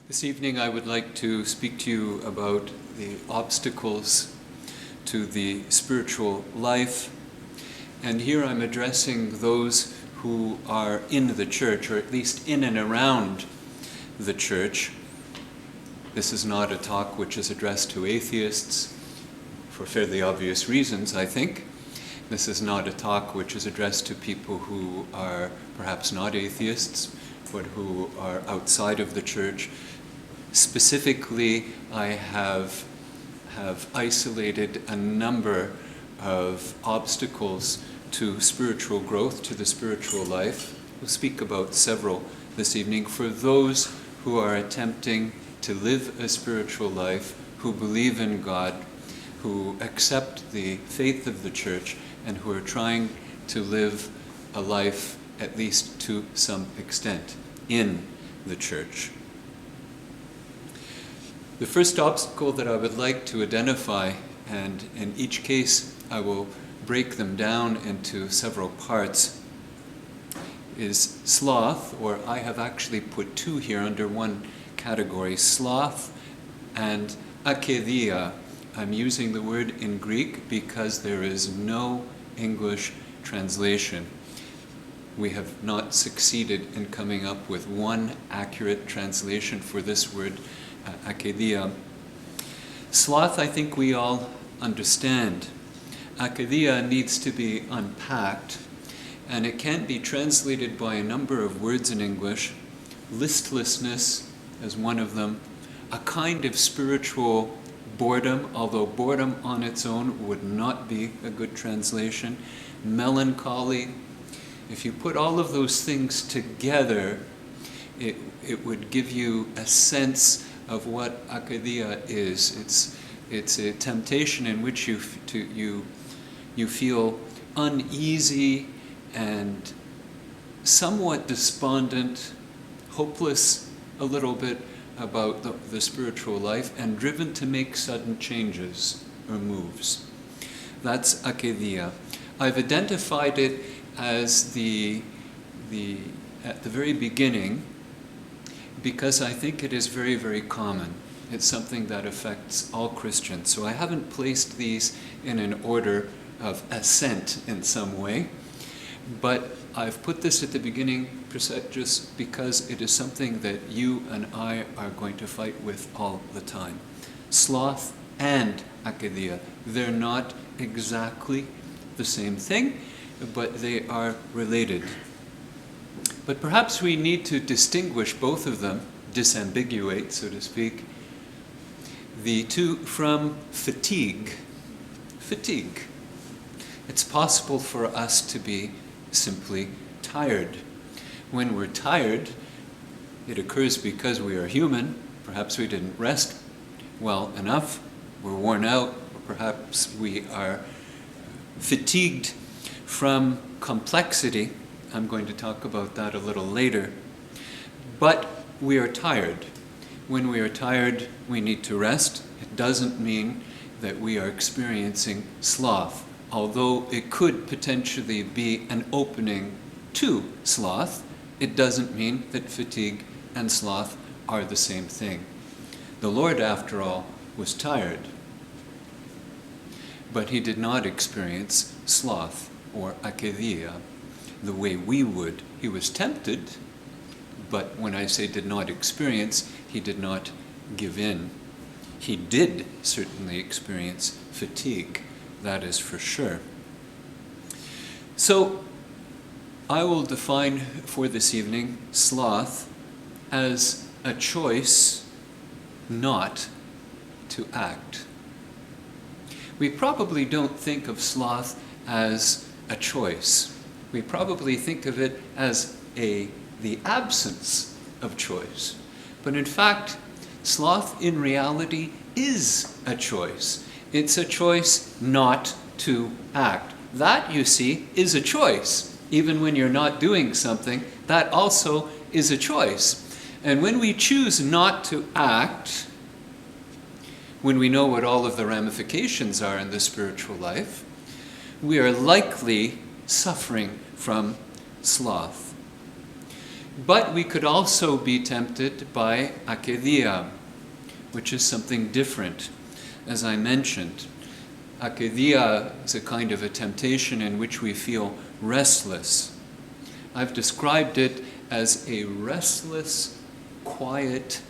This evening I would like to speak to you about the obstacles to the spiritual life. And here I'm addressing those who are in the church, or at least in and around the church. This is not a talk which is addressed to atheists, for fairly obvious reasons, I think. This is not a talk which is addressed to people who are perhaps not atheists, but who are outside of the church. Specifically, I have isolated a number of obstacles to spiritual growth, to the spiritual life. We'll speak about several this evening for those who are attempting to live a spiritual life, who believe in God, who accept the faith of the church, and who are trying to live a life, at least to some extent, in the church. The first obstacle that I would like to identify, and in each case I will break them down into several parts, is sloth, or I have actually put two here under one category, sloth and akedia. I'm using the word in Greek because there is no English translation. We have not succeeded in coming up with one accurate translation for this word, akedia. Sloth, I think we all understand. Akedia needs to be unpacked, and it can be translated by a number of words in English. Listlessness is one of them. A kind of spiritual boredom, although boredom on its own would not be a good translation. Melancholy. If you put all of those things together, it would give you a sense of what akedia is. It's a temptation in which you feel uneasy and somewhat despondent, hopeless a little bit about the spiritual life, and driven to make sudden changes or moves. That's akedia. I've identified it as at the very beginning, because I think it is very, very common. It's something that affects all Christians. So I haven't placed these in an order of ascent in some way, but I've put this at the beginning just because it is something that you and I are going to fight with all the time. Sloth and akedia. They're not exactly the same thing, but they are related. But perhaps we need to distinguish both of them, disambiguate, so to speak, the two from fatigue. Fatigue. It's possible for us to be simply tired. When we're tired, it occurs because we are human. Perhaps we didn't rest well enough, we're worn out, or perhaps we are fatigued from complexity. I'm going to talk about that a little later. But we are tired. When we are tired, we need to rest. It doesn't mean that we are experiencing sloth, although it could potentially be an opening to sloth. It doesn't mean that fatigue and sloth are the same thing. The Lord, after all, was tired, but he did not experience sloth or akedia the way we would. He was tempted, but when I say did not experience, he did not give in. He did certainly experience fatigue, that is for sure. So I will define for this evening sloth as a choice not to act. We probably don't think of sloth as a choice. We probably think of it as the absence of choice. But in fact, sloth in reality is a choice. It's a choice not to act. That, you see, is a choice. Even when you're not doing something, that also is a choice. And when we choose not to act, when we know what all of the ramifications are in the spiritual life, we are likely suffering from sloth. But we could also be tempted by akedia, which is something different. As I mentioned, akedia is a kind of a temptation in which we feel restless. I've described it as a restless, quiet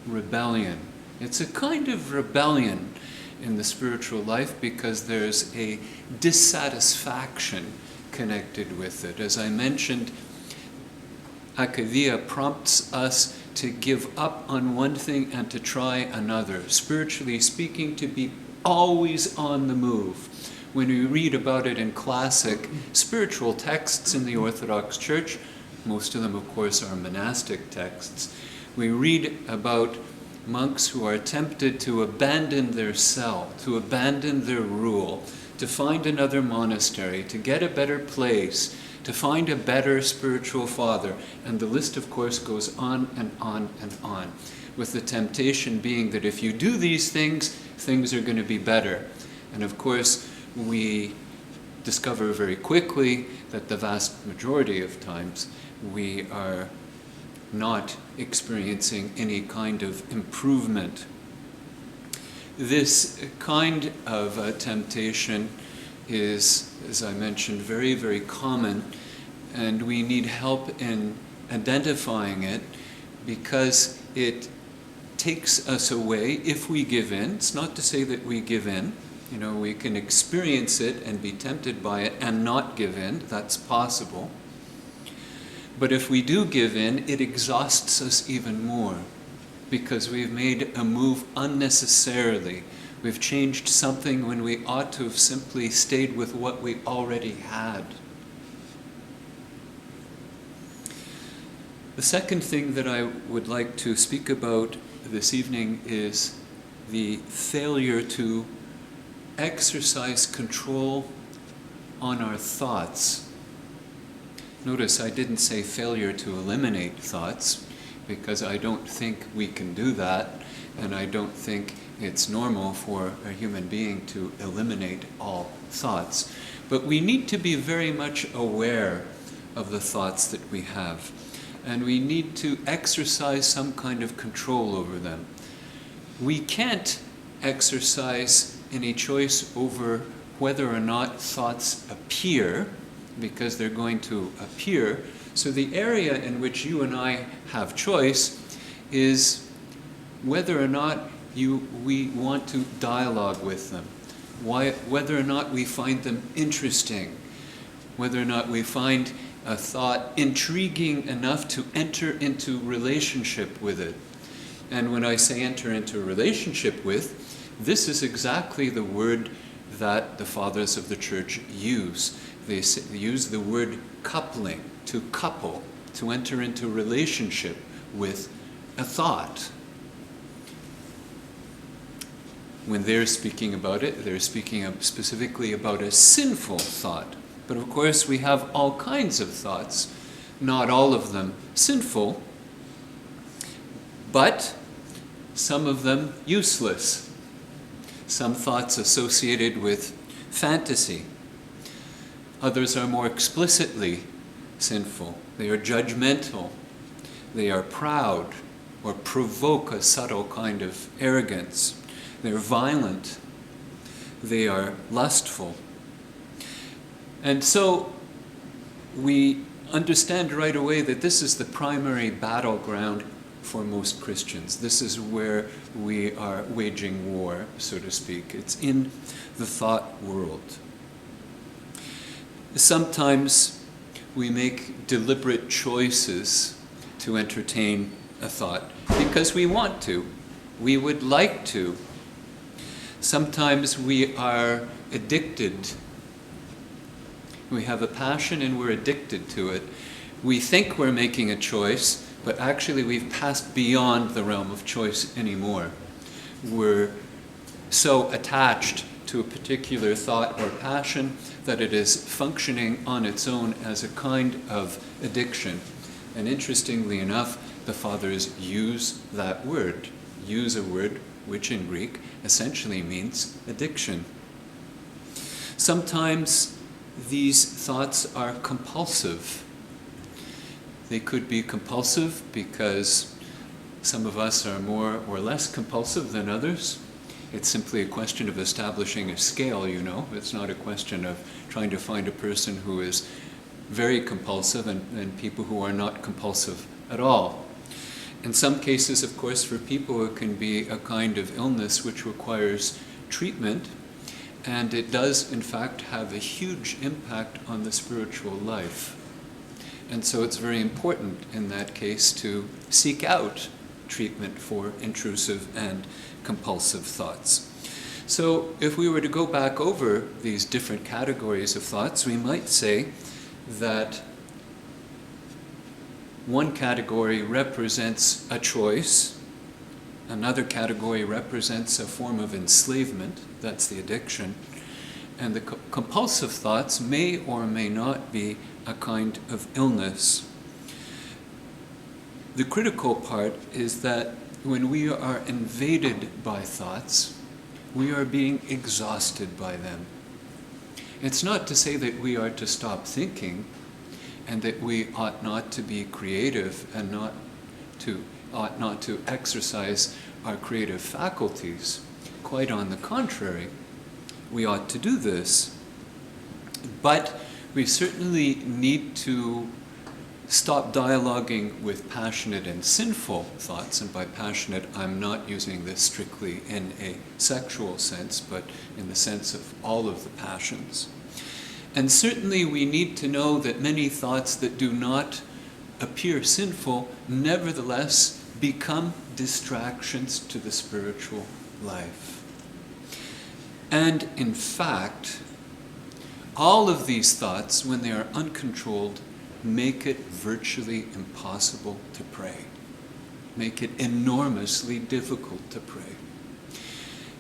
rebellion. It's a kind of rebellion in the spiritual life because there's a dissatisfaction connected with it. As I mentioned, akedia prompts us to give up on one thing and to try another. Spiritually speaking, to be always on the move. When we read about it in classic spiritual texts in the Orthodox Church, most of them, of course, are monastic texts, we read about monks who are tempted to abandon their cell, to abandon their rule, to find another monastery, to get a better place, to find a better spiritual father. And the list, of course, goes on and on and on, with the temptation being that if you do these things, things are going to be better. And of course, we discover very quickly that the vast majority of times we are not experiencing any kind of improvement. This kind of temptation is, as I mentioned, very, very common, and we need help in identifying it because it takes us away if we give in. It's not to say that we give in. You know, we can experience it and be tempted by it and not give in. That's possible. But if we do give in, it exhausts us even more because we've made a move unnecessarily. We've changed something when we ought to have simply stayed with what we already had. The second thing that I would like to speak about this evening is the failure to exercise control on our thoughts. Notice I didn't say failure to eliminate thoughts, because I don't think we can do that, and I don't think it's normal for a human being to eliminate all thoughts. But we need to be very much aware of the thoughts that we have, and we need to exercise some kind of control over them. We can't exercise any choice over whether or not thoughts appear, because they're going to appear. So the area in which you and I have choice is whether or not we want to dialogue with them, whether or not we find them interesting, whether or not we find a thought intriguing enough to enter into relationship with it. And when I say enter into relationship with, this is exactly the word that the fathers of the church use. They use the word coupling, to couple, to enter into relationship with a thought. When they're speaking about it, they're speaking specifically about a sinful thought. But of course, we have all kinds of thoughts, not all of them sinful, but some of them useless. Some thoughts associated with fantasy. Others are more explicitly sinful. They are judgmental. They are proud or provoke a subtle kind of arrogance. They're violent. They are lustful. And so we understand right away that this is the primary battleground for most Christians. This is where we are waging war, so to speak. It's in the thought world. Sometimes we make deliberate choices to entertain a thought because we want to. We would like to. Sometimes we are addicted. We have a passion and we're addicted to it. We think we're making a choice, but actually we've passed beyond the realm of choice anymore. We're so attached to a particular thought or passion that it is functioning on its own as a kind of addiction. And interestingly enough, the fathers use that word, use a word which in Greek essentially means addiction. Sometimes these thoughts are compulsive. They could be compulsive because some of us are more or less compulsive than others. It's simply a question of establishing a scale, you know. It's not a question of trying to find a person who is very compulsive and people who are not compulsive at all. In some cases, of course, for people it can be a kind of illness which requires treatment, and it does, in fact, have a huge impact on the spiritual life. And so it's very important in that case to seek out treatment for intrusive and compulsive thoughts. So if we were to go back over these different categories of thoughts, we might say that one category represents a choice, another category represents a form of enslavement, that's the addiction, and the compulsive thoughts may or may not be a kind of illness. The critical part is that when we are invaded by thoughts, we are being exhausted by them. It's not to say that we are to stop thinking and that we ought not to be creative and ought not to exercise our creative faculties. Quite on the contrary, we ought to do this. But we certainly need to stop dialoguing with passionate and sinful thoughts, and by passionate I'm not using this strictly in a sexual sense, but in the sense of all of the passions. And certainly we need to know that many thoughts that do not appear sinful nevertheless become distractions to the spiritual life. And in fact, all of these thoughts, when they are uncontrolled, make it virtually impossible to pray, make it enormously difficult to pray.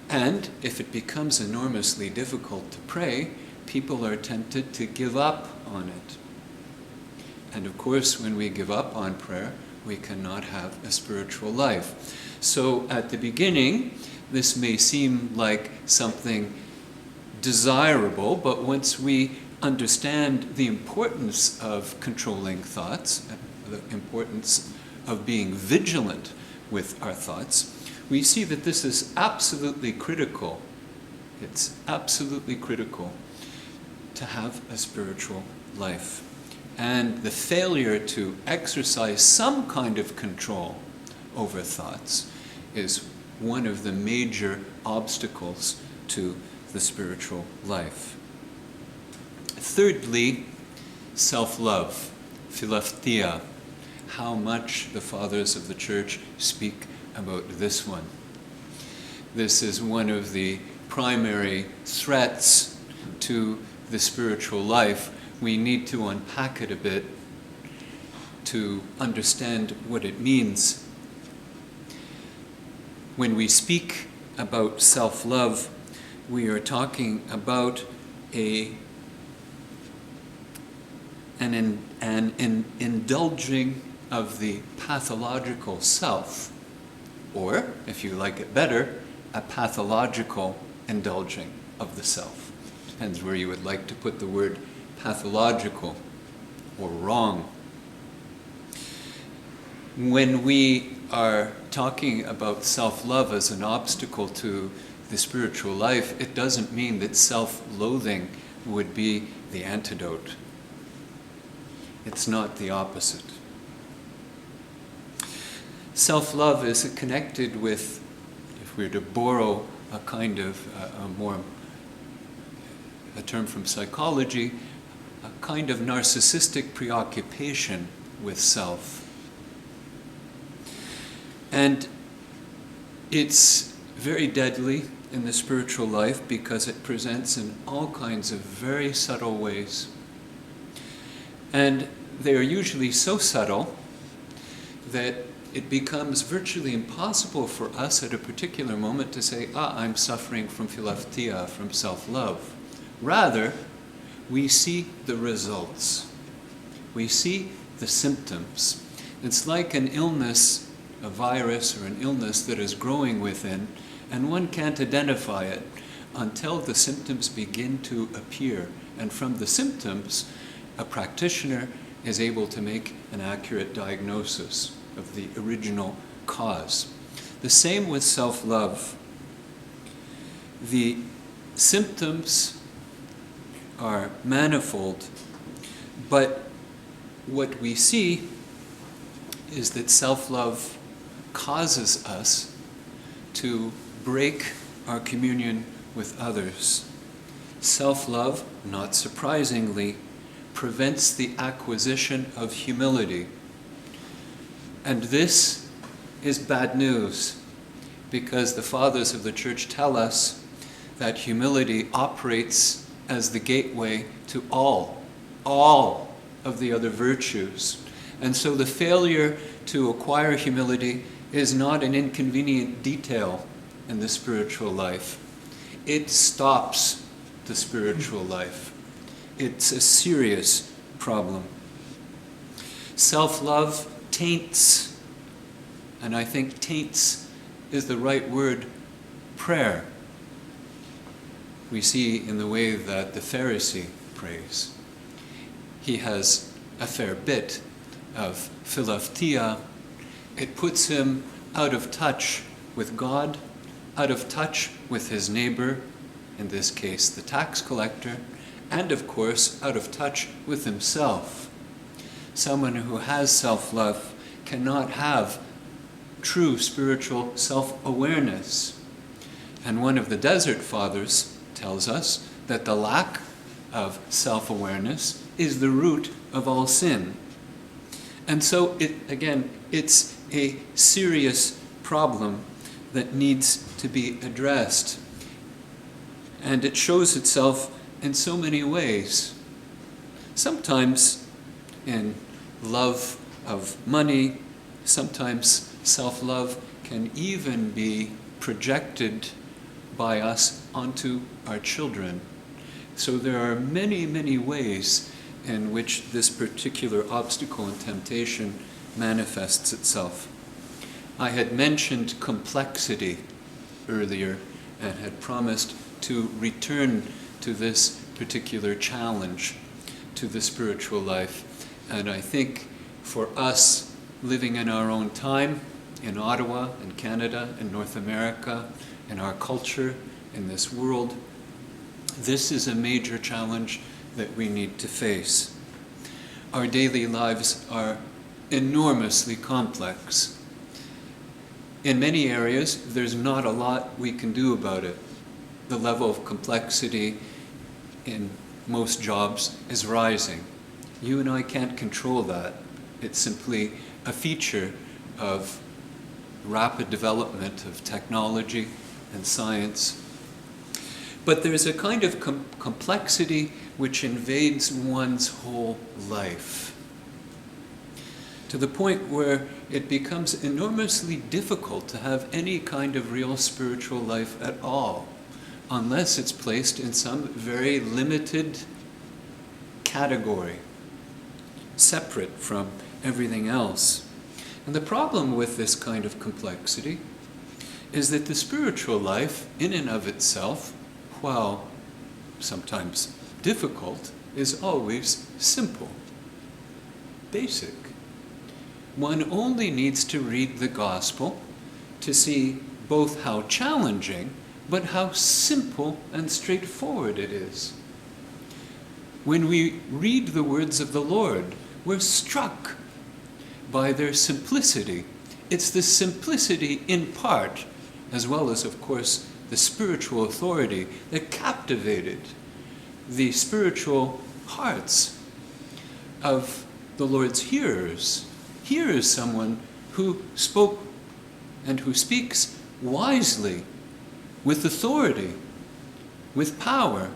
And if it becomes enormously difficult to pray, people are tempted to give up on it. And of course, when we give up on prayer, we cannot have a spiritual life. So at the beginning, this may seem like something desirable, but once we understand the importance of controlling thoughts, the importance of being vigilant with our thoughts, we see that this is absolutely critical. It's absolutely critical to have a spiritual life. And the failure to exercise some kind of control over thoughts is one of the major obstacles to the spiritual life. Thirdly, self-love, philautia. How much the fathers of the church speak about this one. This is one of the primary threats to the spiritual life. We need to unpack it a bit to understand what it means. When we speak about self-love, we are talking about an indulging of the pathological self, or, if you like it better, a pathological indulging of the self. Depends where you would like to put the word pathological or wrong. When we are talking about self-love as an obstacle to the spiritual life, it doesn't mean that self-loathing would be the antidote. It's not the opposite. Self-love is connected with, if we were to borrow a kind of a term from psychology, a kind of narcissistic preoccupation with self. And it's very deadly in the spiritual life because it presents in all kinds of very subtle ways. And they are usually so subtle that it becomes virtually impossible for us at a particular moment to say, I'm suffering from philautia, from self-love. Rather, we see the results. We see the symptoms. It's like an illness, a virus or an illness that is growing within, and one can't identify it until the symptoms begin to appear. And from the symptoms, a practitioner is able to make an accurate diagnosis of the original cause. The same with self-love. The symptoms are manifold, but what we see is that self-love causes us to break our communion with others. Self-love, not surprisingly, prevents the acquisition of humility. And this is bad news, because the fathers of the church tell us that humility operates as the gateway to all of the other virtues. And so the failure to acquire humility is not an inconvenient detail in the spiritual life. It stops the spiritual life. It's a serious problem. Self-love taints, and I think taints is the right word, prayer. We see in the way that the Pharisee prays. He has a fair bit of philautia. It puts him out of touch with God, out of touch with his neighbor, in this case the tax collector, and of course out of touch with himself. Someone who has self-love cannot have true spiritual self-awareness. And one of the Desert Fathers tells us that the lack of self-awareness is the root of all sin. And so, it's a serious problem that needs to be addressed. And it shows itself in so many ways. Sometimes in love of money, sometimes self-love can even be projected by us onto our children. So there are many, many ways in which this particular obstacle and temptation manifests itself. I had mentioned complexity earlier and had promised to return to this particular challenge to the spiritual life. And I think for us living in our own time, in Ottawa, in Canada, in North America, in our culture, in this world, this is a major challenge that we need to face. Our daily lives are enormously complex. In many areas, there's not a lot we can do about it. The level of complexity in most jobs is rising. You and I can't control that. It's simply a feature of rapid development of technology and science. But there's a kind of complexity which invades one's whole life, to the point where it becomes enormously difficult to have any kind of real spiritual life at all, unless it's placed in some very limited category, separate from everything else. And the problem with this kind of complexity is that the spiritual life, in and of itself, while sometimes difficult, is always simple, basic. One only needs to read the gospel to see both how challenging, but how simple and straightforward it is. When we read the words of the Lord, we're struck by their simplicity. It's the simplicity in part, as well as, of course, the spiritual authority that captivated the spiritual hearts of the Lord's hearers. Here is someone who spoke and who speaks wisely, with authority, with power,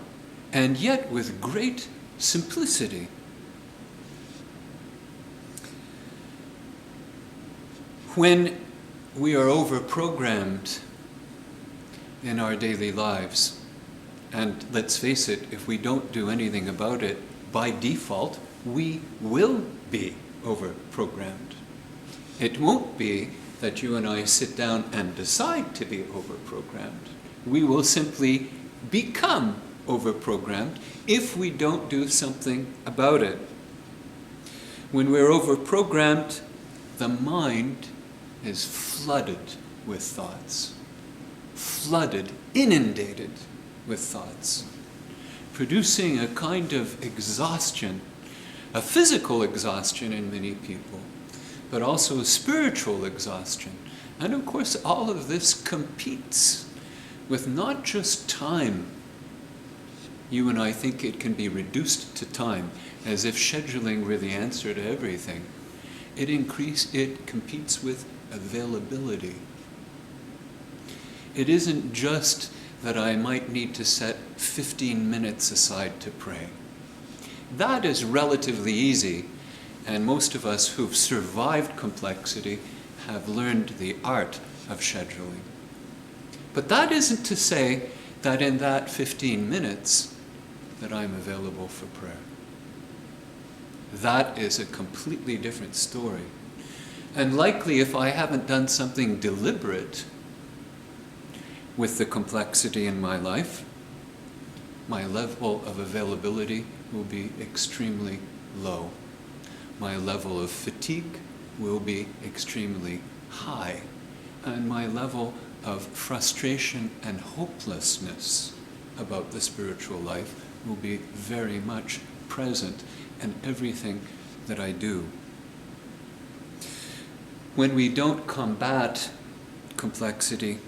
and yet with great simplicity. When we are over-programmed in our daily lives, and let's face it, if we don't do anything about it, by default, we will be over-programmed. It won't be that you and I sit down and decide to be over-programmed. We will simply become over-programmed if we don't do something about it. When we're overprogrammed, the mind is flooded with thoughts. Flooded, inundated with thoughts, producing a kind of exhaustion, a physical exhaustion in many people, but also a spiritual exhaustion. And of course, all of this competes with not just time. You and I think it can be reduced to time, as if scheduling were the answer to everything. It competes with availability. It isn't just that I might need to set 15 minutes aside to pray. That is relatively easy, and most of us who've survived complexity have learned the art of scheduling. But that isn't to say that in that 15 minutes that I'm available for prayer. That is a completely different story. And likely if I haven't done something deliberate with the complexity in my life, my level of availability will be extremely low. My level of fatigue will be extremely high. And my level of frustration and hopelessness about the spiritual life will be very much present in everything that I do. When we don't combat complexity,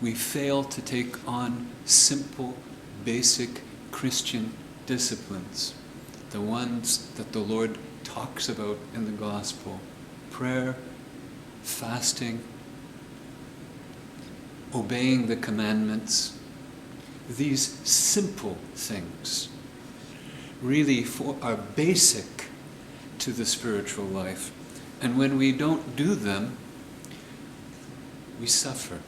we fail to take on simple, basic Christian disciplines, the ones that the Lord talks about in the gospel: prayer, fasting, obeying the commandments. These simple things really are basic to the spiritual life. And when we don't do them, we suffer.